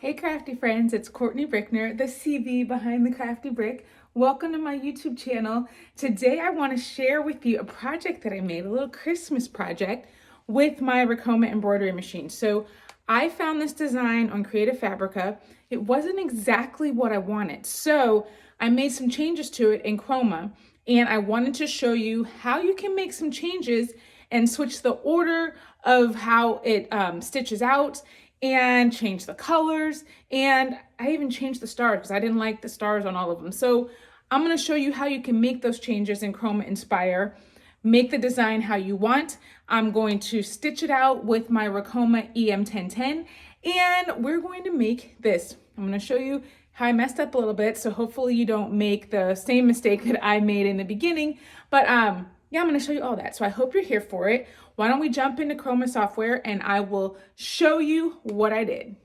Hey crafty friends, it's Courtney Brickner, the CV behind the Crafty Brick. Welcome to my YouTube channel. Today I want to share with you a project that I made, a little Christmas project with my Ricoma embroidery machine. So I found this design on Creative Fabrica. It wasn't exactly what I wanted. So I made some changes to it in Chroma, and I wanted to show you how you can make some changes and switch the order of how it stitches out and change the colors. And I even changed the stars because I didn't like the stars on all of them. So I'm going to show you how you can make those changes in Chroma Inspire. Make the design how you want. I'm going to stitch it out with my Ricoma EM-1010, and we're going to make this. I'm going to show you how I messed up a little bit, so hopefully you don't make the same mistake that I made in the beginning. But yeah, I'm going to show you all that. So I hope you're here for it. Why don't we jump into Chroma software and I will show you what I did.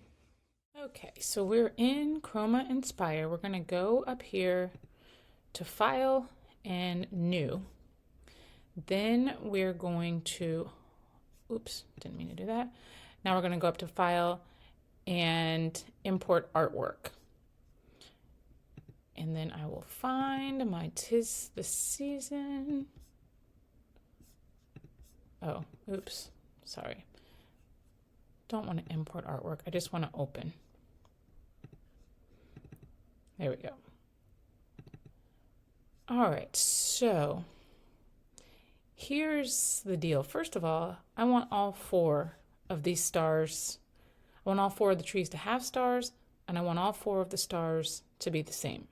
Okay, so we're in Chroma Inspire. We're going to go up here to File and New. Then we're going to, oops, didn't mean to do that. Now we're going to go up to File and Import Artwork. And then I will find my 'Tis the Season. Oh, oops, sorry. Don't want to import artwork. I just want to open. There we go. All right, so here's the deal. First of all, I want all 4 of these stars. I want all 4 of the trees to have stars, and I want all 4 of the stars to be the same.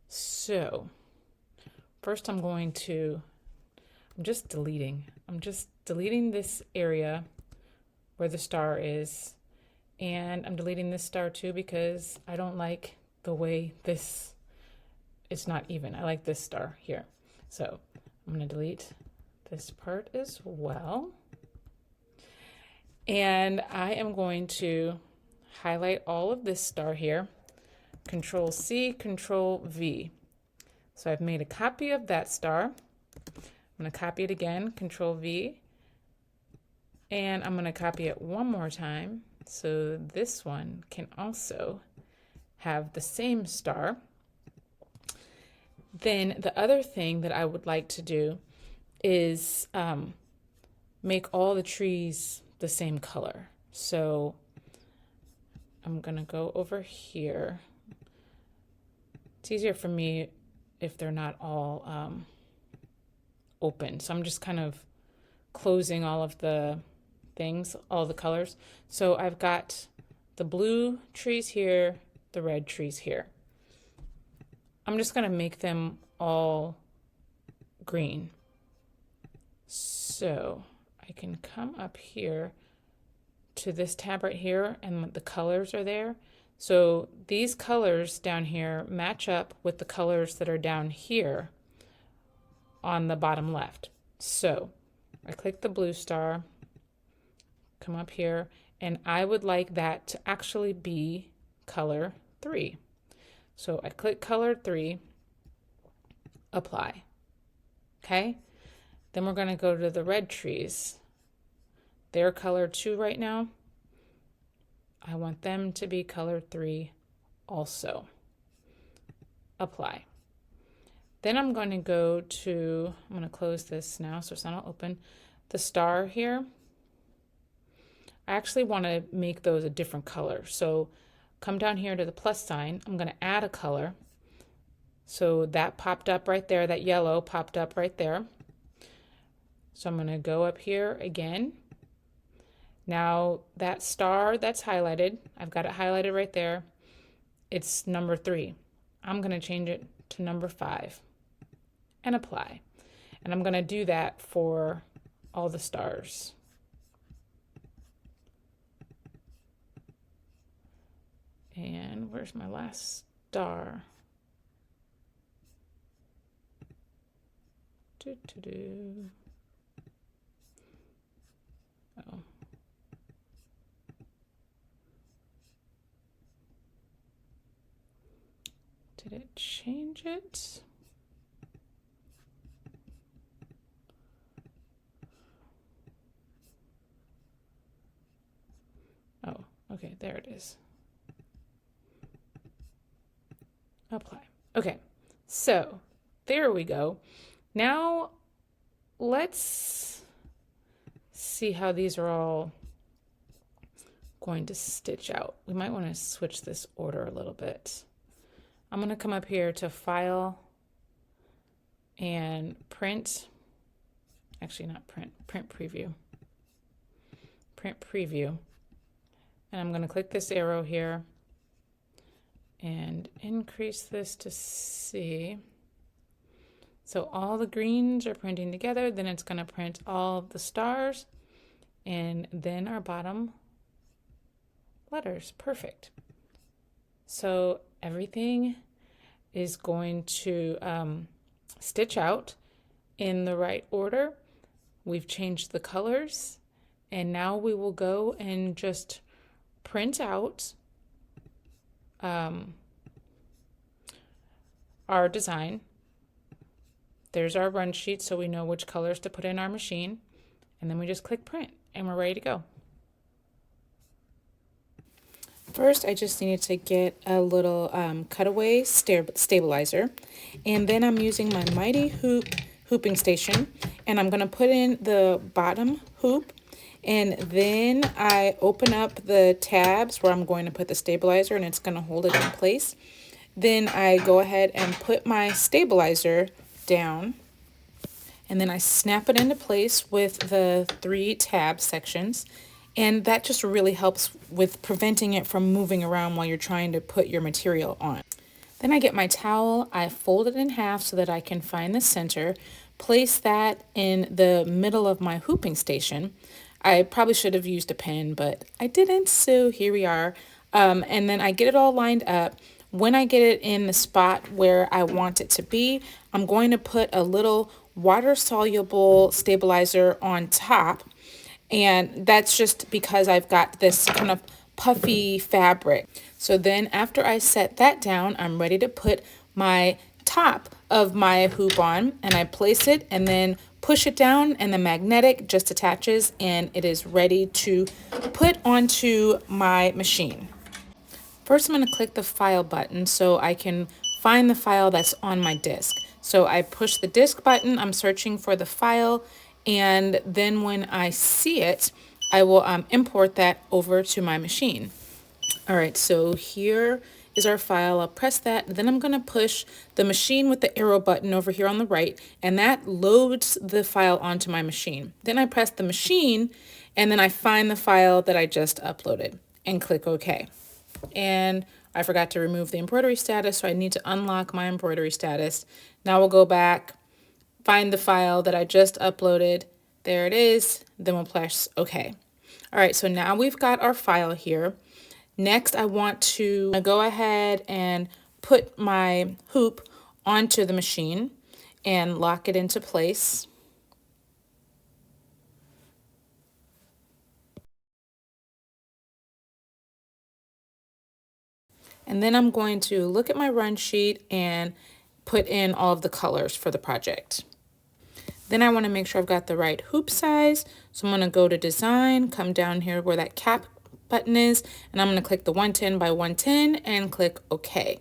So first I'm just deleting this area where the star is, and I'm deleting this star too because I don't like the way it's not even. I like this star here. So I'm going to delete this part as well. And I am going to highlight all of this star here. Control C, Control V. So I've made a copy of that star. I'm going to copy it again, Control V, and I'm going to copy it one more time so this one can also have the same star. Then the other thing that I would like to do is make all the trees the same color. So I'm going to go over here. It's easier for me if they're not all open. So I'm just kind of closing all of the things, all the colors. So I've got the blue trees here, the red trees here. I'm just going to make them all green. So I can come up here to this tab right here, and the colors are there. So these colors down here match up with the colors that are down here on the bottom left. So I click the blue star, come up here, and I would like that to actually be color 3. So I click color 3, apply. Okay, then we're going to go to the red trees. They're color 2 right now. I want them to be color 3 also. Apply. Then I'm going to go to, I'm going to close this now so it's not open. The star here, I actually want to make those a different color. So come down here to the plus sign. I'm going to add a color. So that popped up right there, that yellow popped up right there. So I'm going to go up here again. Now that star that's highlighted, I've got it highlighted right there. It's number 3. I'm going to change it to number 5 and apply. And I'm going to do that for all the stars. And where's my last star? Oh. Did it change it? Oh, okay, there it is. apply. Okay, so there we go. Now let's see how these are all going to stitch out. We might want to switch this order a little bit. I'm going to come up here to File and Print. Actually, not Print, Print Preview. Print Preview. And I'm going to click this arrow here and increase this to C. So all the greens are printing together, then it's going to print all the stars and then our bottom letters. Perfect. So everything is going to stitch out in the right order. We've changed the colors, and now we will go and just print out our design. There's our run sheet, so we know which colors to put in our machine, and then we just click print and we're ready to go. First, I just needed to get a little cutaway stabilizer, and then I'm using my Mighty hooping station, and I'm going to put in the bottom hoop, and then I open up the tabs where I'm going to put the stabilizer, and it's going to hold it in place. Then I go ahead and put my stabilizer down, and then I snap it into place with the 3 tab sections, and that just really helps with preventing it from moving around while you're trying to put your material on. Then I get my towel, I fold it in half so that I can find the center, place that in the middle of my hooping station. I probably should have used a pen, but I didn't, so here we are. And then I get it all lined up. When I get it in the spot where I want it to be, I'm going to put a little water-soluble stabilizer on top, and that's just because I've got this kind of puffy fabric. So then after I set that down, I'm ready to put my top of my hoop on, and I place it and then push it down, and the magnetic just attaches and it is ready to put onto my machine. First, I'm going to click the file button so I can find the file that's on my disk. So I push the disk button, I'm searching for the file, and then when I see it, I will import that over to my machine. All right, so here is our file. I'll press that, then I'm going to push the machine with the arrow button over here on the right, and that loads the file onto my machine. Then I press the machine, and then I find the file that I just uploaded and click OK. And I forgot to remove the embroidery status, so I need to unlock my embroidery status. Now we'll go back, find the file that I just uploaded. There it is. Then we'll press OK. All right, so now we've got our file here. Next, I want to go ahead and put my hoop onto the machine and lock it into place. And then I'm going to look at my run sheet and put in all of the colors for the project. Then I want to make sure I've got the right hoop size. So I'm going to go to Design, come down here where that cap button is, and I'm going to click the 110 by 110 and click OK.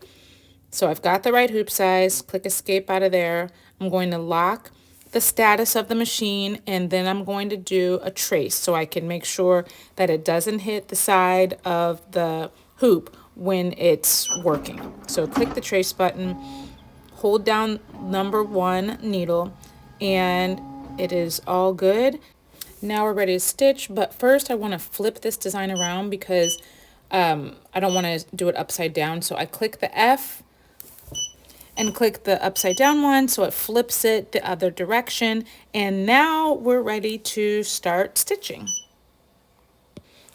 So I've got the right hoop size, click Escape out of there. I'm going to lock the status of the machine, and then I'm going to do a trace so I can make sure that it doesn't hit the side of the hoop when it's working. So click the trace button, hold down number 1 needle, and it is all good. Now we're ready to stitch, but first I want to flip this design around because I don't want to do it upside down. So I click the F and click the upside down one so it flips it the other direction, and now we're ready to start stitching.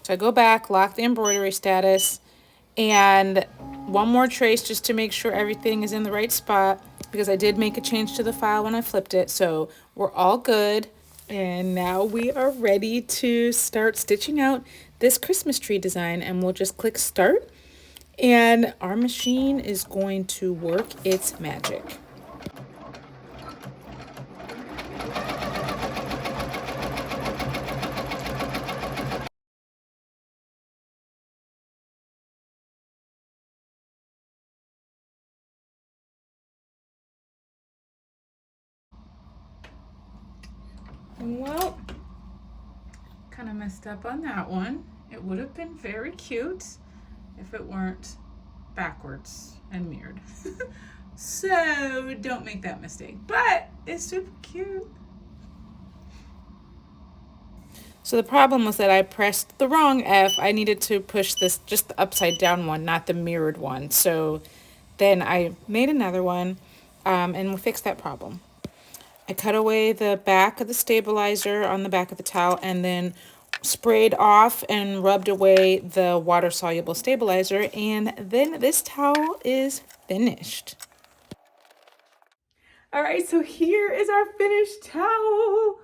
So I go back, lock the embroidery status, and one more trace just to make sure everything is in the right spot, because I did make a change to the file when I flipped it. So we're all good. And now we are ready to start stitching out this Christmas tree design, and we'll just click start, and our machine is going to work its magic. Well, kind of messed up on that one. It would have been very cute if it weren't backwards and mirrored. So don't make that mistake, but it's super cute. So the problem was that I pressed the wrong F. I needed to push this, just the upside down one, not the mirrored one. So then I made another one and we fixed that problem. I cut away the back of the stabilizer on the back of the towel and then sprayed off and rubbed away the water-soluble stabilizer, and then this towel is finished. All right, so here is our finished towel.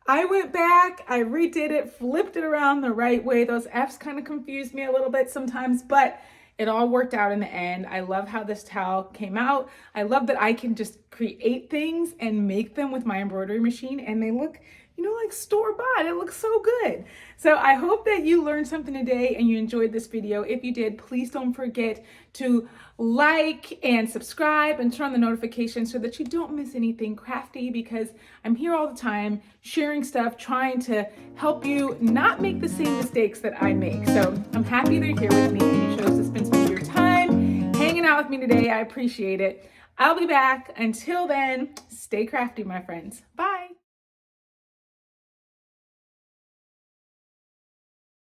I went back, I redid it, flipped it around the right way. Those F's kind of confused me a little bit sometimes, but it all worked out in the end. I love how this towel came out. I love that I can just create things and make them with my embroidery machine, and they look, you know, like store-bought. It looks so good. So I hope that you learned something today and you enjoyed this video. If you did, please don't forget to like and subscribe and turn on the notifications so that you don't miss anything crafty, because I'm here all the time sharing stuff, trying to help you not make the same mistakes that I make. So I'm happy you're here with me and you chose to spend some of your time hanging out with me today. I appreciate it. I'll be back. Until then, stay crafty, my friends. Bye.